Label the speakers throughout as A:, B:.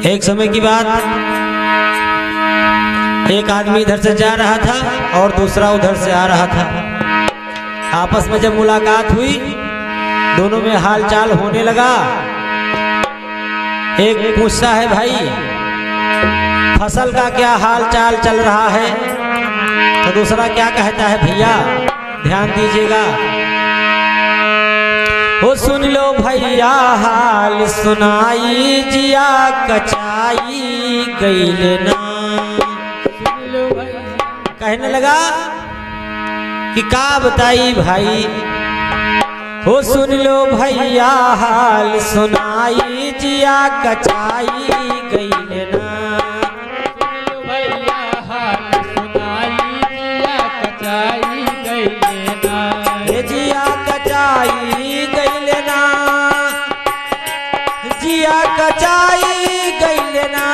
A: एक समय की बात, एक आदमी इधर से जा रहा था और दूसरा उधर से आ रहा था। आपस में जब मुलाकात हुई, दोनों में हालचाल होने लगा। एक पूछता है, भाई फसल का क्या हाल चाल चल रहा है? तो दूसरा क्या कहता है, भैया ध्यान दीजिएगा, हो सुन लो भैया हाल सुनाई, जिया कचाई गईले ना। कहने लगा कि का बताई भाई, हो सुन लो भैया हाल सुनाई, जिया कचाई गईले ना।
B: भैया हाल सुनाई, जिया कचाई गईले ना।
A: जिया कचाई गईले ना, जिया कचाई गईले ना।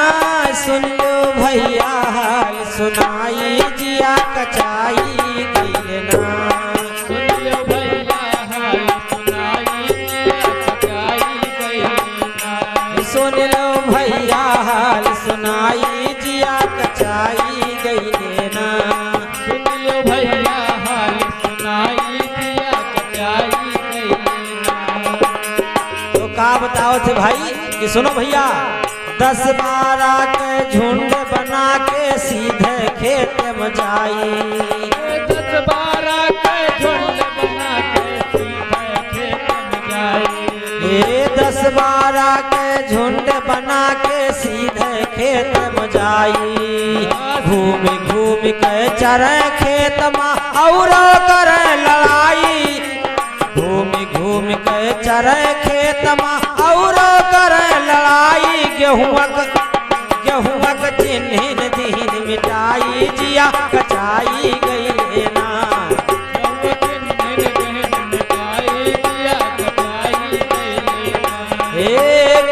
A: सुन लो भैया हाल सुनाई, जिया कचाई गईले ना।
B: सुन लो भैया हाल सुनाई, जिया कचाई गईले ना।
A: सुन लो भैया हाल सुनाई, जिया कचाई गईले ना।
B: सुन लो भैया हाल सुनाई, जिया कचाई गईले ना।
A: तो का बताओ थे भाई कि सुनो भैया, 10-12 के झुंड बना के सीधे खेत में जाई।
B: 10-12 के झुंड बना के सीधे खेत में जाई।
A: 10-12 के झुंड बना के सीधे खेत में जाई। घूम घूम के चरे खेत में और करे लड़ाई। घूम घूम के चरे खेत में और करे लड़ाई। गेहूँक चिन्हिन दीन मिटाई, जिया कचाई गईले ना।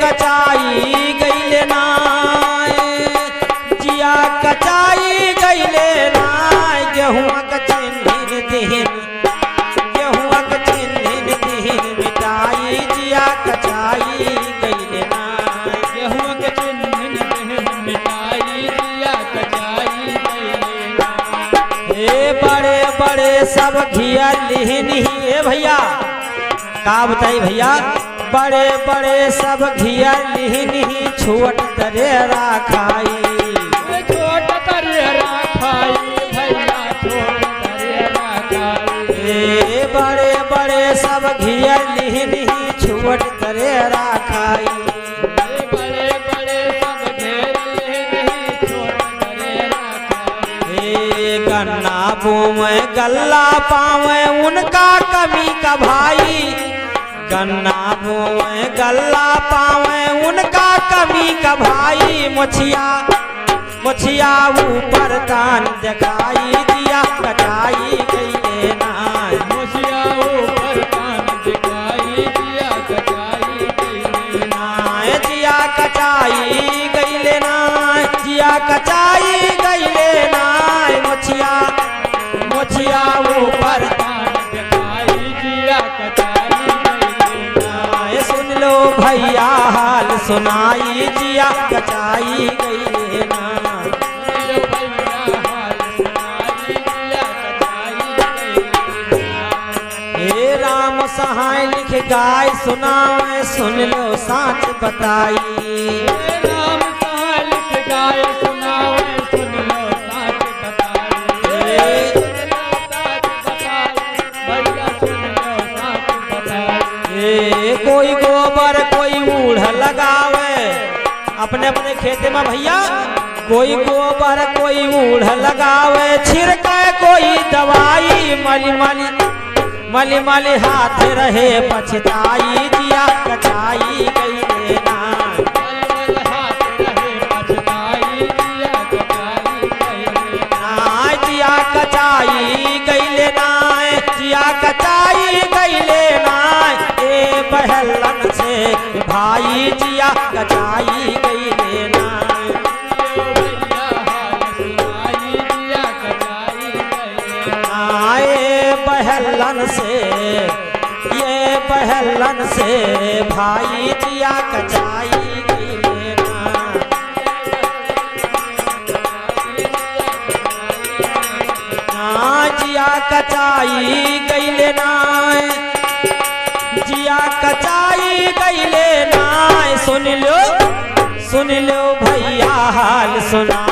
A: कचाई गईले ना, जिया कचाई गईले ना। गेहूँक चिन्हिन दीन, गेहूँक चिन्हिन दीन मिटाई, जिया कचाई गईले ना।
B: गेहूँक चिन्हिन दीन मिटाई, जिया कचाई गईले ना।
A: बड़े बड़े सब घिया लिहन ही भैया, का बताई भैया, बड़े बड़े सब घिया लिहन ही छोट तरेरा खाई।
B: छोट तरेरा खाई भैया, छोट तरेरा खाई।
A: बड़े बड़े सब घिया लिहन ही छोट तरेरा खाई।
B: बड़े बड़े सब घेर लिहन छोट तरेरा खाई।
A: गन्ना बोवे गल्ला पावे उनका कमी का भाई। गन्ना बोवे गल्ला पावे उनका कमी का भाई। मुछिया ऊपर तान दिखाई, दिया कचाई गईले ना।
B: मुछिया ऊपर तान दिखाई, दिया कचाई गईले ना।
A: जिया कचाई गईले ना, जिया कचाई गईले ना। मुछिया ऊपर
B: तान दिखाई, जिया कचाई गईले ना।
A: सुन लो भैया हाल सुनाई, जिया कचाई गईले ना।
B: सुन लो भैया हाल सुनाई, जिया कचाई गईले ना।
A: हे राम सहाय लिख गाय सुनावे, सुन लो साच बताई।
B: राम सहाय लिख गाय सुनावे, सुन लो साच बताई। सुन लो साच बताई भैया, सुन लो साच बताई।
A: कोई गोबर कोई ऊढ़ लगावे अपने अपने खेते में भैया। कोई गोबर कोई ऊढ़ लगावे, छिड़के कोई दवाई। मली मली हाथ रहे पछताई, जिया कचाई गईले ना।
B: मल हाथ रहे पछताई, जिया कचाई गईले ना।
A: जिया कचाई गईले ना, जिया कचाई गईले ना। बहलन से भाई, जिया कचाई गईले ना।
B: भैया हाल सुनाई, जिया कचाई गईले ना।
A: बहलन से, ये बहलन से भाई, जिया कचाई गईले ना। जिया कचाई गईले नाय, जिया कचाई गईले नाय। सुन लो भैया हाल सुना।